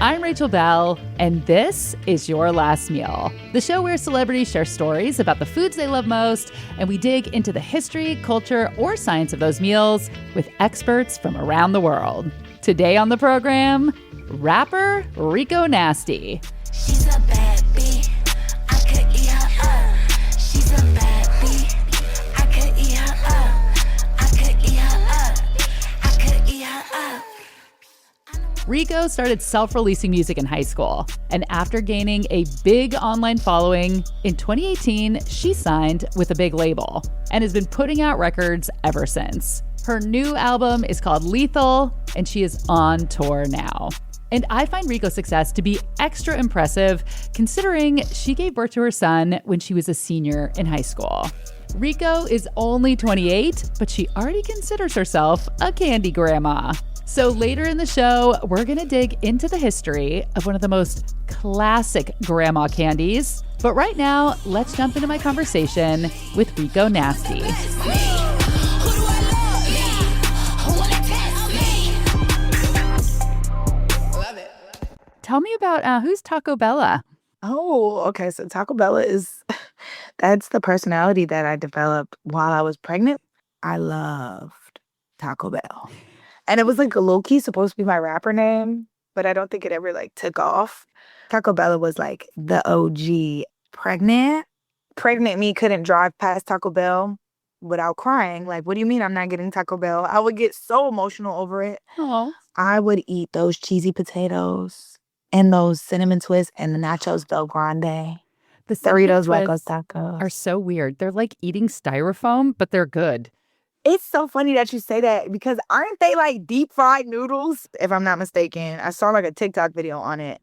I'm Rachel Bell, and this is Your Last Meal, the show where celebrities share stories about the foods they love most, and we dig into the history, culture, or science of those meals with experts from around the world. Today on the program, rapper Rico Nasty. She's a bad bee, I could eat her up. She's a bad bee, I could eat her up. I could eat her up. I could eat her up. Rico started self-releasing music in high school, and after gaining a big online following, in 2018, she signed with a big label and has been putting out records ever since. Her new album is called Lethal, and she is on tour now. And I find Rico's success to be extra impressive considering she gave birth to her son when she was a senior in high school. Rico is only 28, but she already considers herself a candy grandma. So later in the show, we're going to dig into the history of one of the most classic grandma candies. But right now, let's jump into my conversation with Rico Nasty. Tell me about who's Taco Bella? Oh, okay. So Taco Bella that's the personality that I developed while I was pregnant. I loved Taco Bell. And it was like a low-key supposed to be my rapper name, but I don't think it ever took off. Taco Bella was like the OG. Pregnant me couldn't drive past Taco Bell without crying. Like, what do you mean I'm not getting Taco Bell? I would get so emotional over it. Oh, I would eat those cheesy potatoes and those cinnamon twists and the nachos Del Grande. the Doritos cinnamon Huecos twists Tacos. are so weird. They're like eating styrofoam, but they're good. It's so funny that you say that because aren't they like deep fried noodles? If I'm not mistaken. I saw like a TikTok video on it.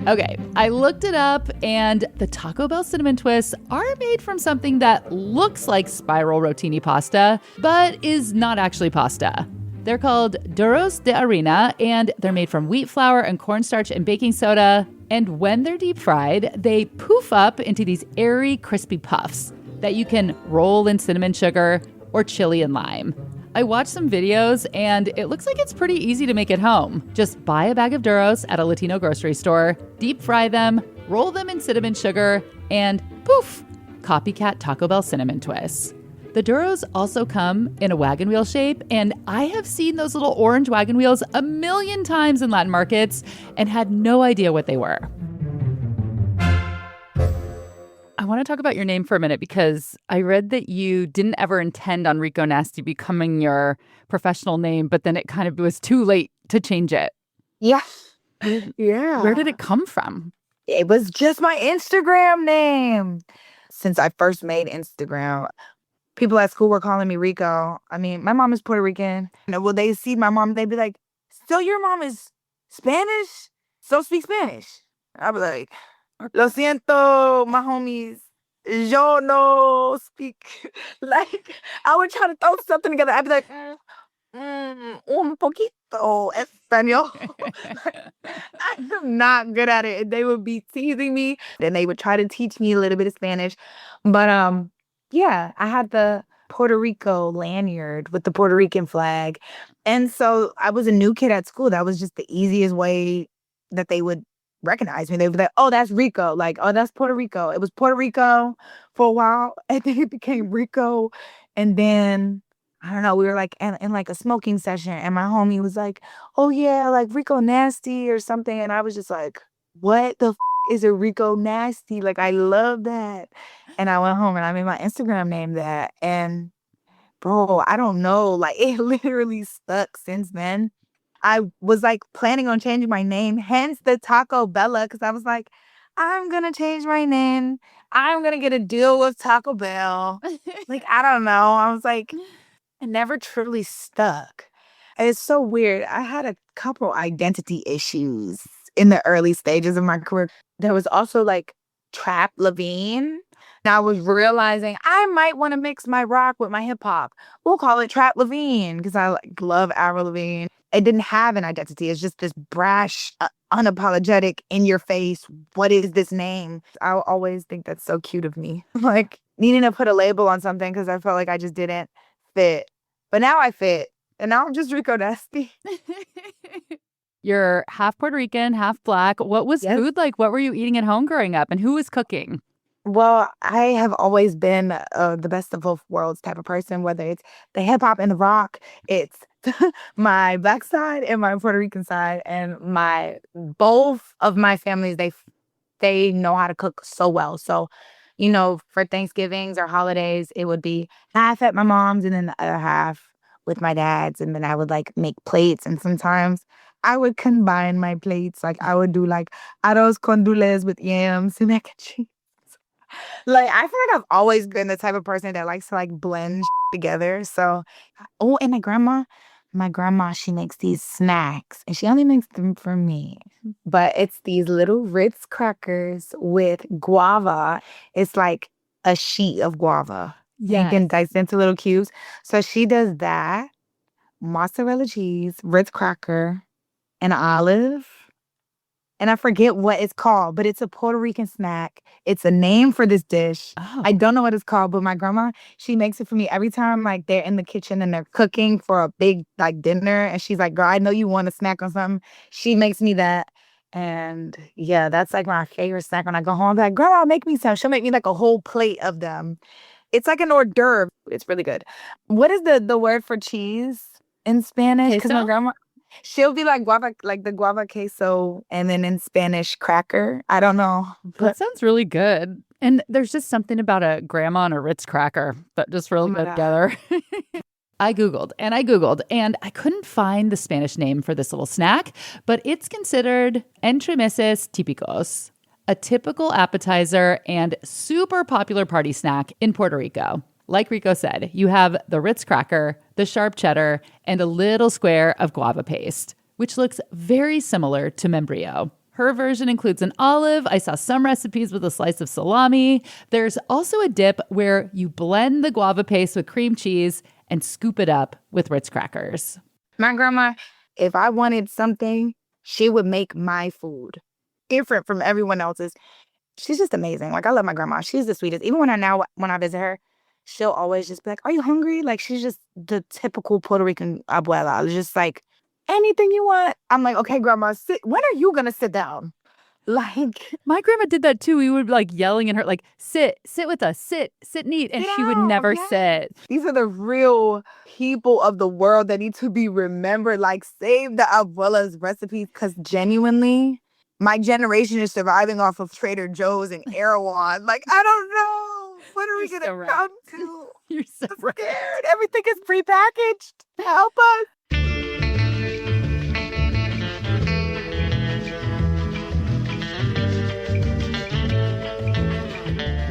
Okay, I looked it up, and the Taco Bell cinnamon twists are made from something that looks like spiral rotini pasta, but is not actually pasta. They're called duros de harina, and they're made from wheat flour and cornstarch and baking soda. And when they're deep fried, they poof up into these airy, crispy puffs that you can roll in cinnamon sugar or chili and lime. I watched some videos, and it looks like it's pretty easy to make at home. Just buy a bag of duros at a Latino grocery store, deep fry them, roll them in cinnamon sugar, and poof, copycat Taco Bell cinnamon twists. The duros also come in a wagon wheel shape, and I have seen those little orange wagon wheels a million times in Latin markets and had no idea what they were. I want to talk about your name for a minute because I read that you didn't ever intend on Rico Nasty becoming your professional name, but then it kind of was too late to change it. Yeah. Yeah. Where did it come from? It was just my Instagram name. Since I first made Instagram, people at school were calling me Rico. I mean, my mom is Puerto Rican. Well, they see my mom, they'd be like, so your mom is Spanish? So speak Spanish. I'd be like, lo siento, my homies. Yo no speak. Like, I would try to throw something together. I'd be like, un poquito español. I'm not good at it. They would be teasing me. Then they would try to teach me a little bit of Spanish. But, yeah, I had the Puerto Rico lanyard with the Puerto Rican flag. And so I was a new kid at school. That was just the easiest way that they would recognize me. They would be like, oh, that's Rico. Like, oh, that's Puerto Rico. It was Puerto Rico for a while. And then it became Rico. And then, I don't know, we were like in like a smoking session. And my homie was like, oh, yeah, like Rico Nasty or something. And I was just like, what the is a Rico Nasty? Like, I love that. And I went home and I made my Instagram name that. And bro, I don't know. Like, it literally stuck since then. I was like planning on changing my name, hence the Taco Bella, because I was like, I'm going to change my name. I'm going to get a deal with Taco Bell. Like, I don't know. I was like, it never truly stuck. And it's so weird. I had a couple identity issues in the early stages of my career. There was also like Trap Levine. And I was realizing I might want to mix my rock with my hip hop. We'll call it Trap Levine because I love Avril Lavigne. It didn't have an identity. It's just this brash, unapologetic, in your face. What is this name? I always think that's so cute of me. Like needing to put a label on something because I felt like I just didn't fit. But now I fit. And now I'm just Rico Dusty. You're half Puerto Rican, half Black. What was food like? What were you eating at home growing up? And who was cooking? Well, I have always been the best of both worlds type of person, whether it's the hip hop and the rock, it's my Black side and my Puerto Rican side. And both of my families, they know how to cook so well. So, for Thanksgivings or holidays, it would be half at my mom's and then the other half with my dad's. And then I would like make plates. And sometimes I would combine my plates. Like I would do like arroz con dulces with yams and mac and cheese. Like, I feel like I've always been the type of person that likes to like blend together. So, and my grandma, she makes these snacks and she only makes them for me. But it's these little Ritz crackers with guava. It's like a sheet of guava. Yeah. You can dice into little cubes. So she does that, mozzarella cheese, Ritz cracker, an olive. And I forget what it's called, but it's a Puerto Rican snack. It's a name for this dish. Oh. I don't know what it's called, but my grandma, she makes it for me every time like they're in the kitchen and they're cooking for a big like dinner. And she's like, girl, I know you want a snack on something. She makes me that. And yeah, that's like my favorite snack when I go home. I'm like, grandma, make me some. She'll make me like a whole plate of them. It's like an hors d'oeuvre. It's really good. What is the word for cheese in Spanish? Because my grandma... She'll be like guava, like the guava queso, and then in Spanish, cracker. I don't know. That sounds really good. And there's just something about a grandma and a Ritz cracker that just really go together. I Googled and I couldn't find the Spanish name for this little snack, but it's considered entremeses típicos, a typical appetizer and super popular party snack in Puerto Rico. Like Rico said, you have the Ritz cracker, the sharp cheddar, and a little square of guava paste, which looks very similar to membrillo. Her version includes an olive. I saw some recipes with a slice of salami. There's also a dip where you blend the guava paste with cream cheese and scoop it up with Ritz crackers. My grandma, if I wanted something, she would make my food different from everyone else's. She's just amazing. Like, I love my grandma. She's the sweetest. Even when I visit her, she'll always just be like, are you hungry? Like, she's just the typical Puerto Rican abuela. Just like, anything you want. I'm like, okay, grandma, sit. When are you going to sit down? Like, my grandma did that too. We would be like yelling at her, like, sit with us, sit and eat. And she would never sit. These are the real people of the world that need to be remembered. Like, save the abuela's recipes, because genuinely, my generation is surviving off of Trader Joe's and Erewhon. Like, I don't know. What are we going to come to? You're so I'm scared. Everything is prepackaged. Help us.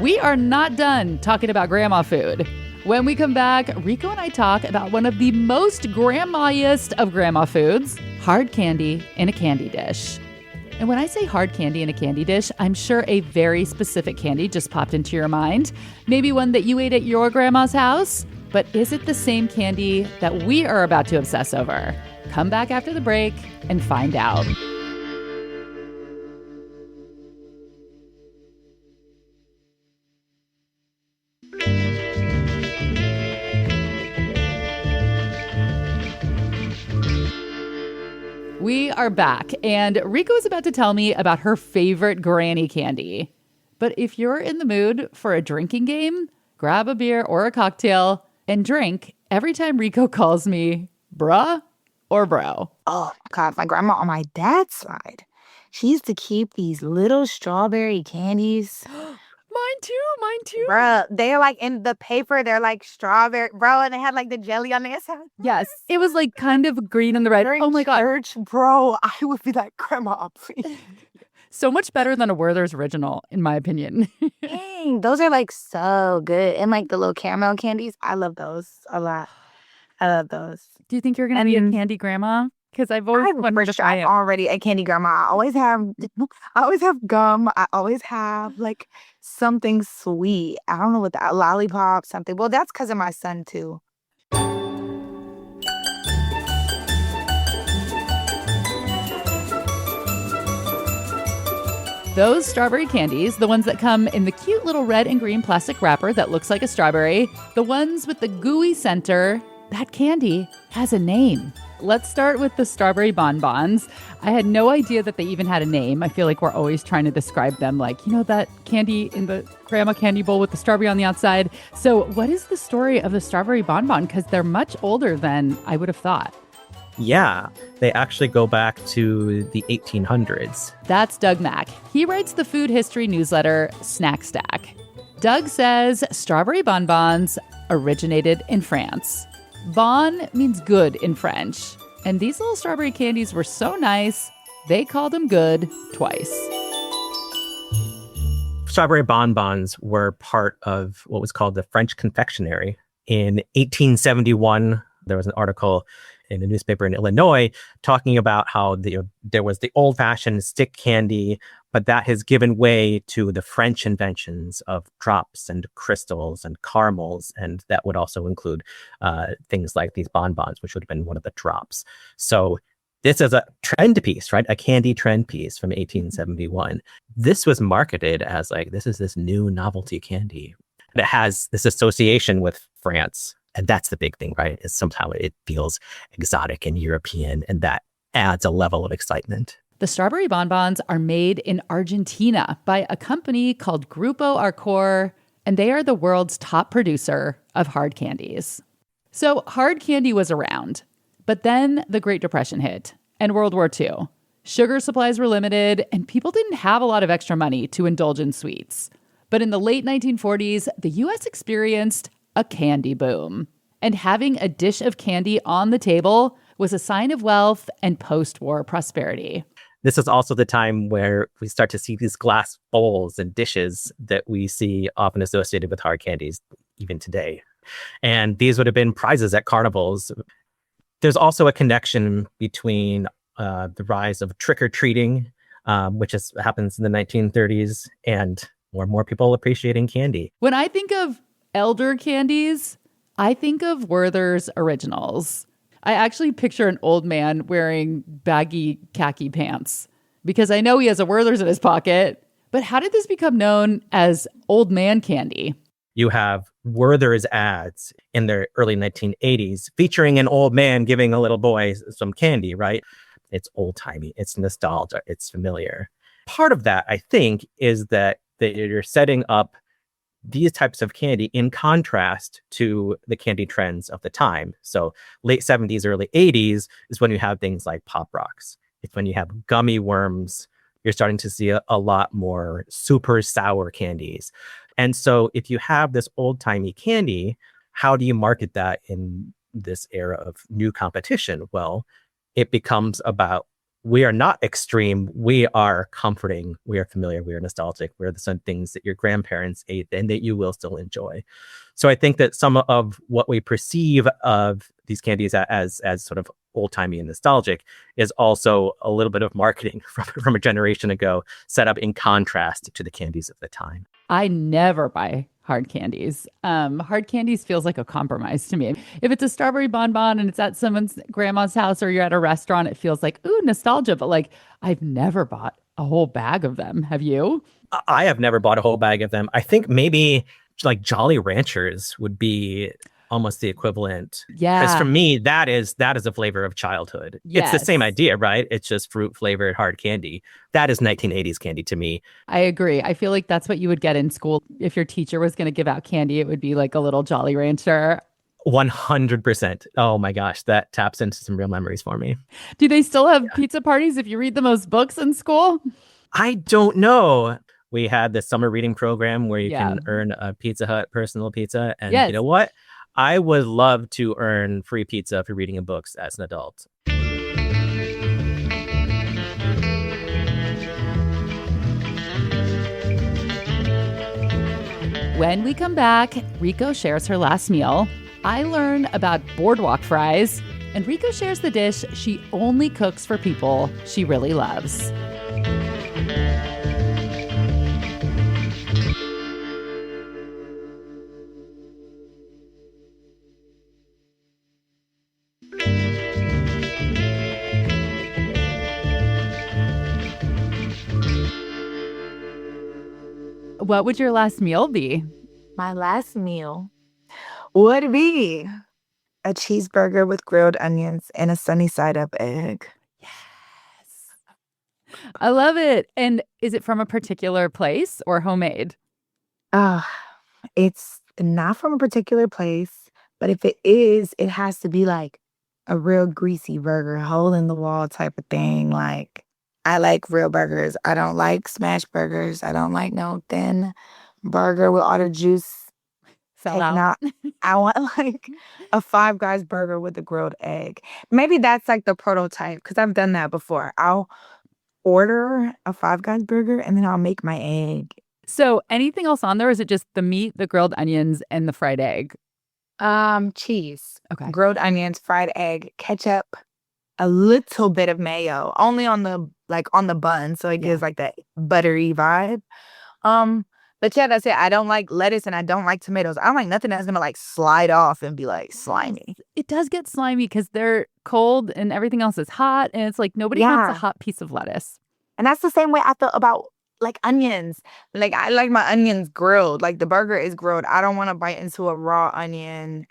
We are not done talking about grandma food. When we come back, Rico and I talk about one of the most grandma-iest of grandma foods, hard candy in a candy dish. And when I say hard candy in a candy dish, I'm sure a very specific candy just popped into your mind. Maybe one that you ate at your grandma's house. But is it the same candy that we are about to obsess over? Come back after the break and find out. We are back, and Rico is about to tell me about her favorite granny candy. But if you're in the mood for a drinking game, grab a beer or a cocktail and drink every time Rico calls me bruh or bro. Oh, God, my grandma on my dad's side, she used to keep these little strawberry candies. Mine too. Bruh, they're like in the paper, they're like strawberry, bro, and they had like the jelly on the inside. Yes, it was like kind of green on the red. Oh my God. Church, bro, I would be like, grandma, please. So much better than a Werther's Original, in my opinion. Dang, those are like so good. And like the little caramel candies, I love those a lot. I love those. Do you think you're going to be a candy grandma? Because I've always wanted to try it. I'm already a candy grandma. I always have gum. I always have like something sweet. I don't know what that, lollipop, something. Well, that's because of my son too. Those strawberry candies, the ones that come in the cute little red and green plastic wrapper that looks like a strawberry, the ones with the gooey center that candy has a name. Let's start with the strawberry bonbons. I had no idea that they even had a name. I feel like we're always trying to describe them like, that candy in the grandma candy bowl with the strawberry on the outside. So what is the story of the strawberry bonbon? Because they're much older than I would have thought. Yeah, they actually go back to the 1800s. That's Doug Mack. He writes the food history newsletter Snack Stack. Doug says strawberry bonbons originated in France. Bon means good in French. And these little strawberry candies were so nice, they called them good twice. Strawberry bonbons were part of what was called the French confectionery. In 1871, there was an article in a newspaper in Illinois talking about how there was the old-fashioned stick candy, but that has given way to the French inventions of drops and crystals and caramels, and that would also include things like these bonbons, which would have been one of the drops. So this is a trend piece, right? A candy trend piece from 1871. This was marketed as this is this new novelty candy. And it has this association with France. And that's the big thing, right? Is somehow it feels exotic and European, and that adds a level of excitement. The strawberry bonbons are made in Argentina by a company called Grupo Arcor, and they are the world's top producer of hard candies. So hard candy was around, but then the Great Depression hit and World War II. Sugar supplies were limited, and people didn't have a lot of extra money to indulge in sweets. But in the late 1940s, the U.S. experienced a candy boom. And having a dish of candy on the table was a sign of wealth and post-war prosperity. This is also the time where we start to see these glass bowls and dishes that we see often associated with hard candies, even today. And these would have been prizes at carnivals. There's also a connection between the rise of trick-or-treating, which happens in the 1930s, and more people appreciating candy. When I think of elder candies, I think of Werther's Originals. I actually picture an old man wearing baggy khaki pants because I know he has a Werther's in his pocket. But how did this become known as old man candy? You have Werther's ads in the early 1980s featuring an old man giving a little boy some candy, right? It's old-timey, it's nostalgia, it's familiar. Part of that, I think, is that you're setting up these types of candy in contrast to the candy trends of the time. So late 70s, early 80s is when you have things like Pop Rocks. It's when you have gummy worms. You're starting to see a lot more super sour candies. And so if you have this old-timey candy, how do you market that in this era of new competition? Well, it becomes about, we are not extreme. We are comforting. We are familiar. We are nostalgic. We're the same things that your grandparents ate and that you will still enjoy. So I think that some of what we perceive of these candies as sort of old-timey and nostalgic is also a little bit of marketing from a generation ago, set up in contrast to the candies of the time. I never buy hard candies. Hard candies feels like a compromise to me. If it's a strawberry bonbon and it's at someone's grandma's house or you're at a restaurant, it feels like, ooh, nostalgia. But I've never bought a whole bag of them. Have you? I have never bought a whole bag of them. I think maybe Jolly Ranchers would be almost the equivalent. Yeah. Because for me, that is a flavor of childhood. Yes. It's the same idea, right? It's just fruit flavored hard candy. That is 1980s candy to me. I agree. I feel like that's what you would get in school. If your teacher was going to give out candy, it would be like a little Jolly Rancher. 100%. Oh my gosh, that taps into some real memories for me. Do they still have pizza parties if you read the most books in school? I don't know. We had the summer reading program where you can earn a Pizza Hut personal pizza. And you know what? I would love to earn free pizza for reading books as an adult. When we come back, Rico shares her last meal. I learn about Boardwalk fries, and Rico shares the dish she only cooks for people she really loves. What would your last meal be? My last meal would be A cheeseburger with grilled onions and a sunny side up egg. Yes. I love it. And is it from a particular place or homemade? Uh, it's not from a particular place, but if it is, it has to be like a real greasy burger, hole in the wall type of thing. Like, I like real burgers. I don't like smash burgers. I don't like no thin burger with all the juice Fell taken out. out. I want like a Five Guys burger with a grilled egg. Maybe that's like the prototype because I've done that before. I'll order a Five Guys burger and then I'll make my egg. So anything else on there? Or is it just the meat, the grilled onions, and the fried egg? Cheese, Okay. grilled onions, fried egg, ketchup, a little bit of mayo, only on the bun, so it gives like that buttery vibe. But yeah, that's it. I don't like lettuce and I don't like tomatoes. I don't like nothing that's gonna like slide off and be like slimy. It does get slimy because they're cold and everything else is hot, and it's like nobody wants a hot piece of lettuce. And that's the same way I feel about like onions. Like I like my onions grilled. Like the burger is grilled. I don't want to bite into a raw onion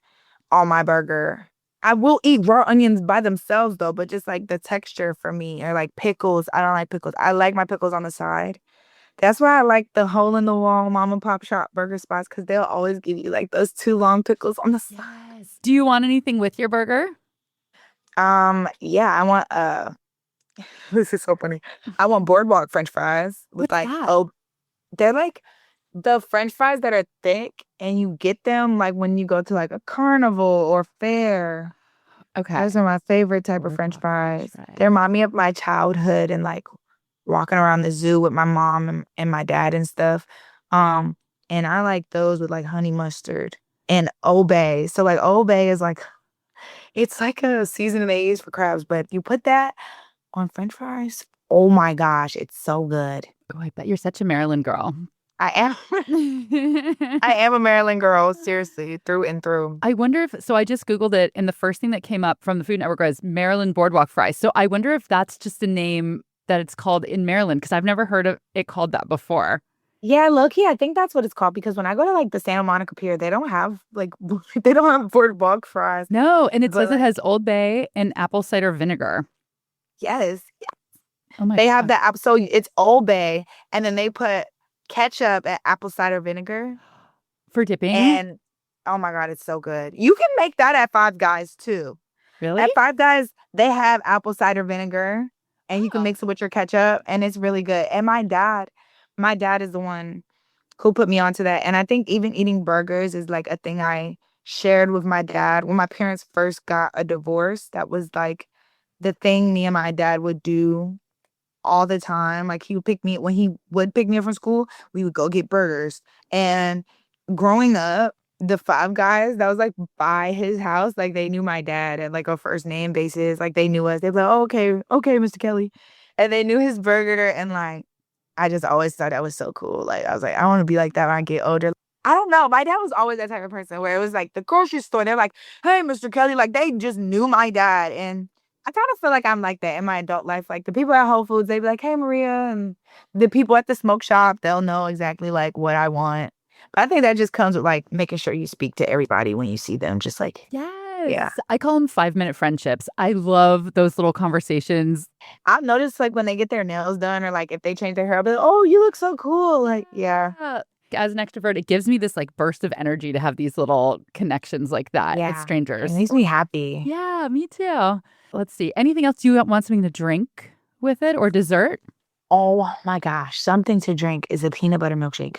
on my burger. I will eat raw onions by themselves though, but just like the texture for me or like pickles. I don't like pickles. I like my pickles on the side. That's why I like the hole in the wall mom and pop shop burger spots because they'll always give you like those 2 long pickles on the side. Yes. Do you want anything with your burger? Yeah, I want this is so funny. I want Boardwalk French fries with What's like that? they're like the French fries that are thick and you get them like when you go to like a carnival or fair. Okay. Those are my favorite type of French Boardwalk fries. French fries. They remind me of my childhood and like walking around the zoo with my mom and my dad and stuff. And I like those with like honey mustard and Old Bay. So like Old Bay is like it's like a seasoning they use for crabs, but you put that on French fries. Oh my gosh, it's so good. Oh, I bet you're such a Maryland girl. I am. I am a Maryland girl, seriously, through and through. I wonder if, so I just Googled it, and the first thing that came up from the Food Network was Maryland Boardwalk fries. So I wonder if that's just a name that it's called in Maryland, because I've never heard of it called that before. Yeah, low-key, I think that's what it's called because when I go to like the Santa Monica Pier, they don't have like they don't have Boardwalk fries. No, and it But, says it has Old Bay and apple cider vinegar. Yes, Oh my they have God. that app. So it's Old Bay, and then they put ketchup and apple cider vinegar, For dipping? and oh my God, it's so good. You can make that at Five Guys too. Really? At Five Guys, they have apple cider vinegar, and you can Oh. mix it with your ketchup, and it's really good. And my dad is the one who put me onto that. And I think even eating burgers is like a thing I shared with my dad. When my parents first got a divorce, that was like the thing me and my dad would do all the time. Like when he would pick me up from school, we would go get burgers. And growing up, the Five Guys that was like by his house, like they knew my dad at like a first name basis. Like they knew us. They'd be like, oh, okay, Mr. Kelly. And they knew his burger. And like, I just always thought that was so cool. Like, I was like, I want to be like that when I get older. I don't know. My dad was always that type of person where it was like the grocery store. They're like, hey, Mr. Kelly. Like, they just knew my dad. And I kind of feel like I'm like that in my adult life. Like, the people at Whole Foods, they be like, hey, Maria. And the people at the smoke shop, they'll know exactly like what I want. But I think that just comes with like making sure you speak to everybody when you see them. Just like, Yes. Yeah. I call them 5-minute friendships. I love those little conversations. I've noticed like when they get their nails done or like if they change their hair, I'll be like, oh, you look so cool. Like, yeah. As an extrovert, it gives me this like burst of energy to have these little connections like that with strangers. It makes me happy. Yeah, me too. Let's see. Anything else you want something to drink with it or dessert? Oh my gosh. Something to drink is a peanut butter milkshake.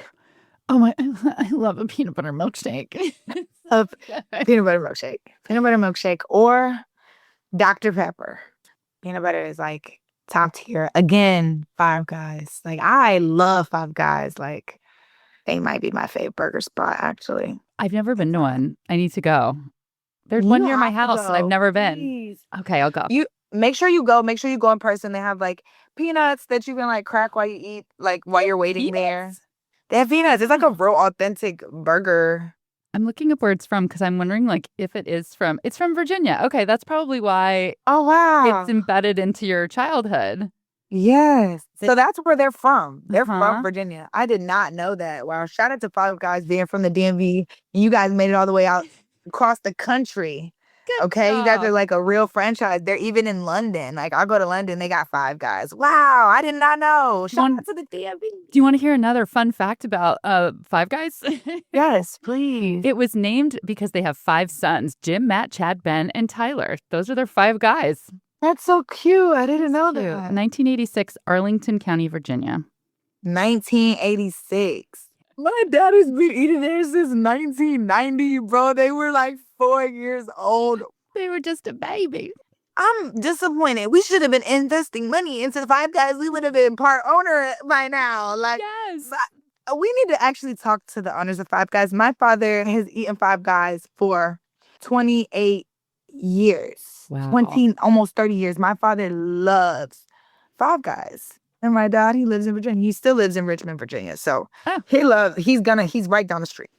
Oh my, I love a peanut butter milkshake. Of peanut butter milkshake. Peanut butter milkshake or Dr. Pepper. Peanut butter is like top tier. Again, Five Guys. Like I love Five Guys. Like they might be my favorite burger spot actually. I've never been to one. I need to go. There's You one near my have to house and I've go, never been. please. Okay, I'll go. You make sure you go. Make sure you go in person. They have like peanuts that you can like crack while you eat, like while you're waiting there. Peanuts? They have peanuts. It's like a real authentic burger. I'm looking up where it's from because I'm wondering like if it's from Virginia. Okay, that's probably why Oh wow. it's embedded into your childhood. Yes. So that's where they're from. They're Uh-huh. from Virginia. I did not know that. Wow. Shout out to Five Guys being from the DMV. You guys made it all the way out across the country Okay, you guys Stop. are like a real franchise. They're even in London. Like I go to London, they got Five Guys. Wow, I did not know. Shout out to the DMV. Do you want to hear another fun fact about Five Guys? Yes, please. It was named because they have 5 sons: Jim, Matt, Chad, Ben, and Tyler. Those are their 5 guys. That's so cute. I didn't know Cute. that. 1986, Arlington County, Virginia. 1986. My dad has been eating there since 1990, bro. They were like 4 years old. They were just a baby. I'm disappointed. We should have been investing money into Five Guys. We would have been part owner by now. Like, Yes. we need to actually talk to the owners of Five Guys. My father has eaten Five Guys for 28 years. Wow. 20, almost 30 years. My father loves Five Guys. And my dad, he lives in Virginia. He still lives in Richmond, Virginia. So Oh. he's right down the street.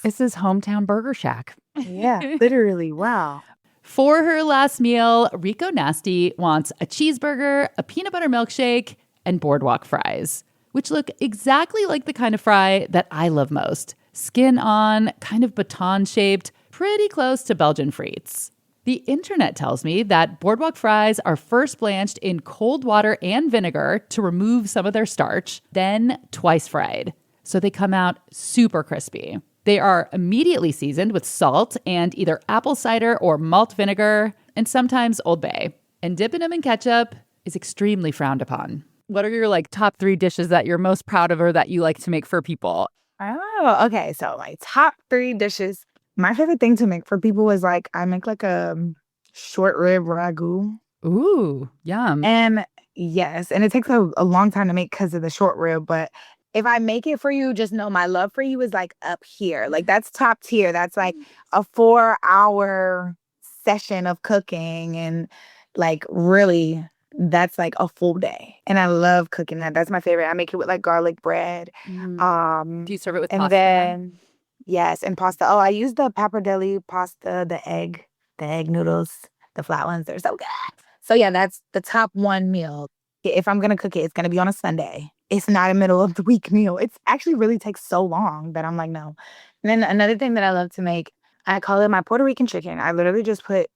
This is hometown Burger Shack. Yeah, literally. Wow. For her last meal, Rico Nasty wants a cheeseburger, a peanut butter milkshake, and Boardwalk fries, which look exactly like the kind of fry that I love most. Skin on, kind of baton-shaped, pretty close to Belgian frites. The internet tells me that Boardwalk fries are first blanched in cold water and vinegar to remove some of their starch, then twice fried. So they come out super crispy. They are immediately seasoned with salt and either apple cider or malt vinegar, and sometimes Old Bay. And dipping them in ketchup is extremely frowned upon. What are your top 3 dishes that you're most proud of or that you like to make for people? Oh, okay. So my top 3 dishes. My favorite thing to make for people is I make a short rib ragu. Ooh, yum. And yes, and it takes a long time to make because of the short rib. But if I make it for you, just know my love for you is up here. That's top tier. That's a 4-hour session of cooking. And really, that's a full day. And I love cooking that. That's my favorite. I make it with garlic bread. Do you serve it with And pasta? then, yes, and pasta. Oh, I use the pappardelle pasta, the egg noodles, the flat ones. They're so good. So yeah, that's the top 1 meal. If I'm gonna cook it, it's gonna be on a Sunday. It's not a middle of the week meal. It's actually really takes so long that I'm no. And then another thing that I love to make, I call it my Puerto Rican chicken. I literally just put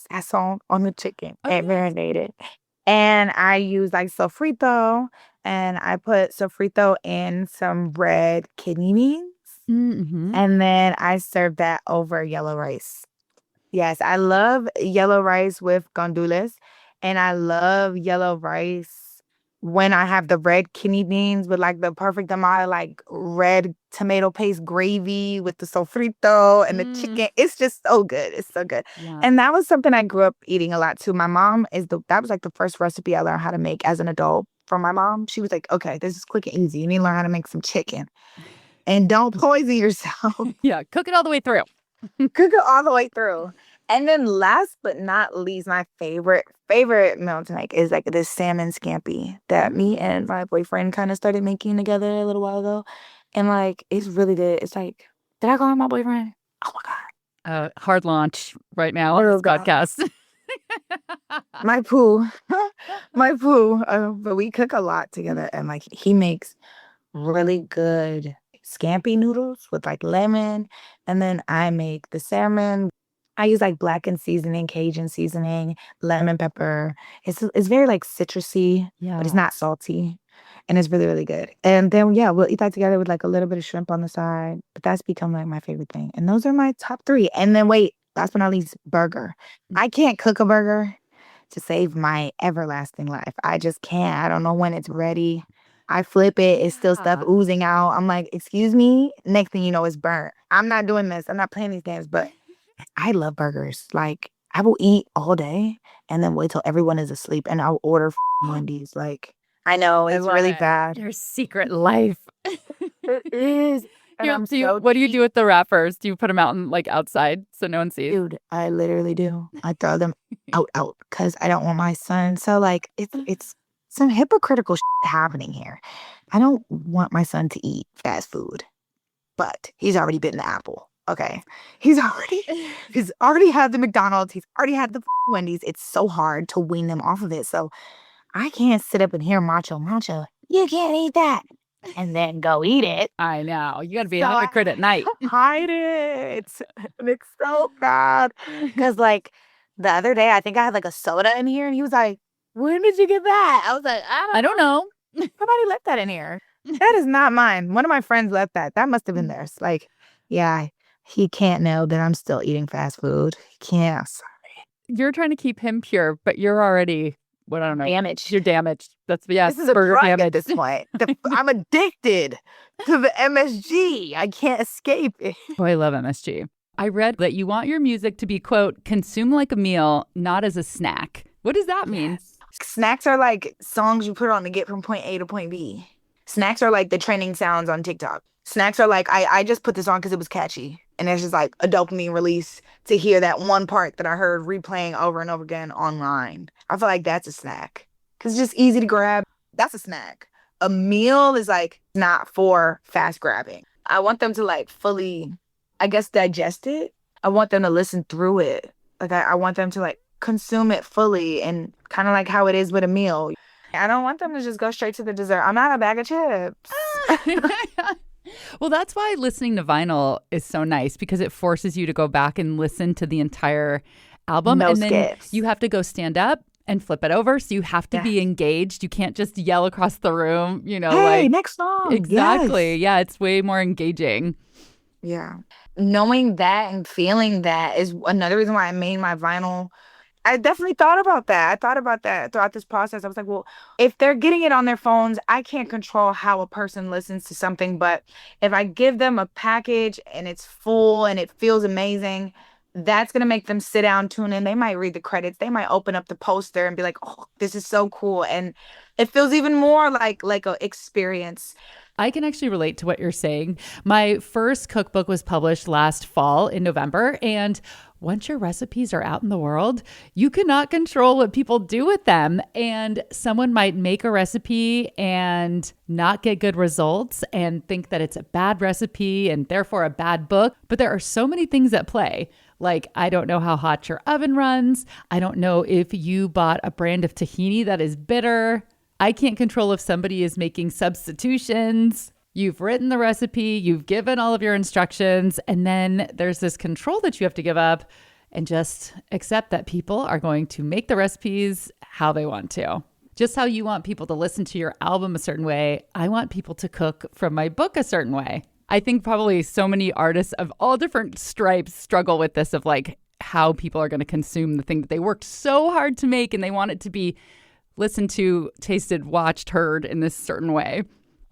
sazon on the chicken and marinate it. And I use sofrito, and I put sofrito in some red kidney beans. Mm-hmm. And then I serve that over yellow rice. Yes, I love yellow rice with gandules. And I love yellow rice when I have the red kidney beans with the perfect amount of red tomato paste gravy with the sofrito and the chicken. It's just so good. It's so good. Yeah. And that was something I grew up eating a lot too. My mom that was the first recipe I learned how to make as an adult from my mom. She was okay, this is quick and easy. You need to learn how to make some chicken. And don't poison yourself. Yeah, cook it all the way through. Cook it all the way through. And then last but not least, my favorite meal to make is this salmon scampi that me and my boyfriend kind of started making together a little while ago. And it's really good. It's did I call him my boyfriend? Oh my God. Hard launch right now on this podcast. My poo. My poo. But we cook a lot together, and he makes really good scampi noodles with lemon, and then I make the salmon. I use blackened seasoning, Cajun seasoning, lemon pepper. It's very citrusy, Yeah. but it's not salty, and it's really, really good. And then we'll eat that together with a little bit of shrimp on the side. But that's become my favorite thing. And those are my top 3. And then wait, last but not least, burger. I can't cook a burger to save my everlasting life. I just can't. I don't know when it's ready. I flip it, it's still stuff oozing out. I'm excuse me. Next thing you know, it's burnt. I'm not doing this. I'm not playing these games, but I love burgers. I will eat all day and then wait till everyone is asleep and I'll order Wendy's. I know it's really bad. Your secret life. It is. And What do you do with the wrappers? Do you put them out outside so no one sees? Dude, I literally do. I throw them out because I don't want my son. So it's some hypocritical happening here. I don't want my son to eat fast food, but he's already bitten the apple. Okay, he's already had the McDonald's. He's already had the Wendy's. It's so hard to wean them off of it. So I can't sit up and hear macho. You can't eat that. and then go eat it. I know. You got to be So a I hypocrite at night. hide it. And it's so bad. Because, like, the other day, I think I had, like, a soda in here, and he was like, when did you get that? I was like, I don't know. Somebody left that in here. That is not mine. One of my friends left that. That must have been theirs. Like, yeah, he can't know that I'm still eating fast food. He can't. You're trying to keep him pure, but you're already, what I don't know. Damaged. You're damaged. That's, yes, This is a burger drug damage. at this point. I'm addicted to the MSG. I can't escape it. Oh, I love MSG. I read that you want your music to be, quote, consumed like a meal, not as a snack. What does that mean? Snacks are like songs you put on to get from point A to point B. Snacks are like the trending sounds on TikTok. Snacks are like, I just put this on because it was catchy. And it's just like a dopamine release to hear that one part that I heard replaying over and over again online. I feel like that's a snack because it's just easy to grab. That's a snack. A meal is like not for fast grabbing. I want them to like fully, I guess, digest it. I want them to listen through it. Like I want them to like consume it fully and kind of like how it is with a meal. I don't want them to just go straight to the dessert. I'm not a bag of chips. Well, that's why listening to vinyl is so nice because it forces you to go back and listen to the entire album. No and then skips. you have to go stand up and flip it over. So you have to be engaged. You can't just yell across the room, you know, Hey, like next song. exactly. Yes. Yeah, it's way more engaging. Yeah. Knowing that and feeling that is another reason why I made my vinyl. I definitely thought about that. I thought about that throughout this process. I was like, well, if they're getting it on their phones, I can't control how a person listens to something. But if I give them a package and it's full and it feels amazing, that's going to make them sit down, tune in. They might read the credits. They might open up the poster and be like, oh, this is so cool. And it feels even more like an experience. I can actually relate to what you're saying. My first cookbook was published last fall in November, and once your recipes are out in the world, you cannot control what people do with them. And someone might make a recipe and not get good results and think that it's a bad recipe and therefore a bad book. But there are so many things at play. Like, I don't know how hot your oven runs. I don't know if you bought a brand of tahini that is bitter. I can't control if somebody is making substitutions. You've written the recipe, you've given all of your instructions, and then there's this control that you have to give up and just accept that people are going to make the recipes how they want to. Just how you want people to listen to your album a certain way, I want people to cook from my book a certain way. I think probably so many artists of all different stripes struggle with this of like how people are going to consume the thing that they worked so hard to make and they want it to be listened to, tasted, watched, heard in this certain way.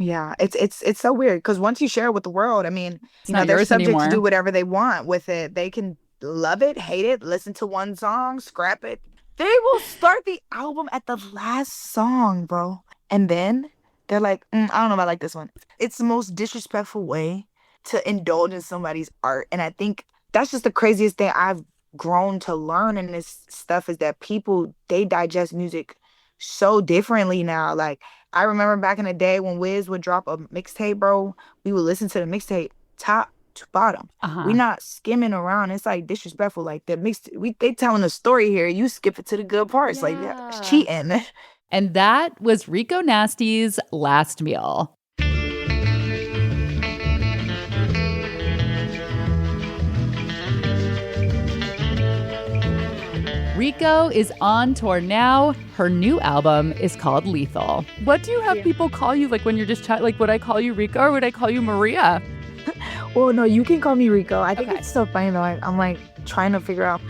Yeah, it's so weird because once you share it with the world, I mean, It's not they're yours subject anymore. to do whatever they want with it. They can love it, hate it, listen to one song, scrap it. They will start the album at the last song, bro. And then they're like, I don't know if I like this one. It's the most disrespectful way to indulge in somebody's art. And I think that's just the craziest thing I've grown to learn in this stuff is that people, they digest music so differently now. Like, I remember back in the day when Wiz would drop a mixtape, bro, we would listen to the mixtape top to bottom. We not skimming around. It's like disrespectful. Like the they telling a story here. You skip it to the good parts. Like it's cheating. And that was Rico Nasty's Last Meal. Rico is on tour now. Her new album is called Lethal. What do you have people call you like when you're just chatting? Like, would I call you Rico or would I call you Maria? Well, no, you can call me Rico. I think Okay. it's so funny though. I'm like trying to figure out.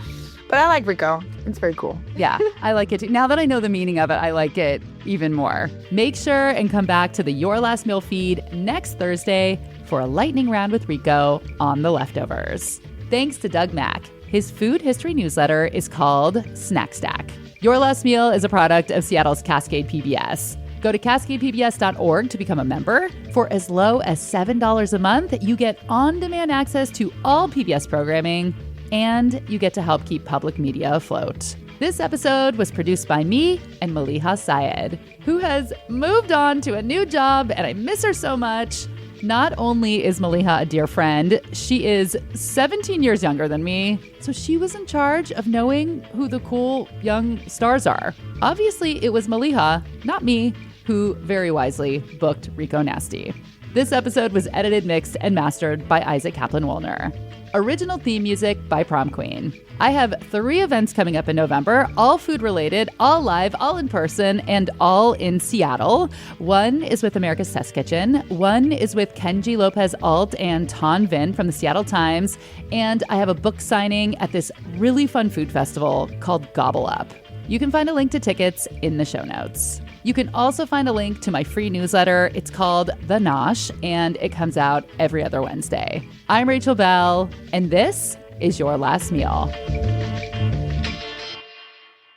But I like Rico. It's very cool. Yeah, I like it too. Now that I know the meaning of it, I like it even more. Make sure and come back to the Your Last Meal feed next Thursday for a lightning round with Rico on The Leftovers. Thanks to Doug Mack. His food history newsletter is called Snack Stack. Your Last Meal is a product of Seattle's Cascade PBS. Go to cascadepbs.org to become a member. For as low as $7 a month, you get on-demand access to all PBS programming, and you get to help keep public media afloat. This episode was produced by me and Maliha Syed, who has moved on to a new job, and I miss her so much. Not only is Maliha a dear friend, she is 17 years younger than me, so she was in charge of knowing who the cool young stars are. Obviously, it was Maliha, not me, who very wisely booked Rico Nasty. This episode was edited, mixed, and mastered by Isaac Kaplan-Wollner. Original theme music by Prom Queen. I have 3 events coming up in November, all food-related, all live, all in person, and all in Seattle. One is with America's Test Kitchen. One is with Kenji Lopez-Alt and Ton Vin from the Seattle Times. And I have a book signing at this really fun food festival called Gobble Up. You can find a link to tickets in the show notes. You can also find a link to my free newsletter. It's called The Nosh, and it comes out every other Wednesday. I'm Rachel Bell, and this is Your Last Meal.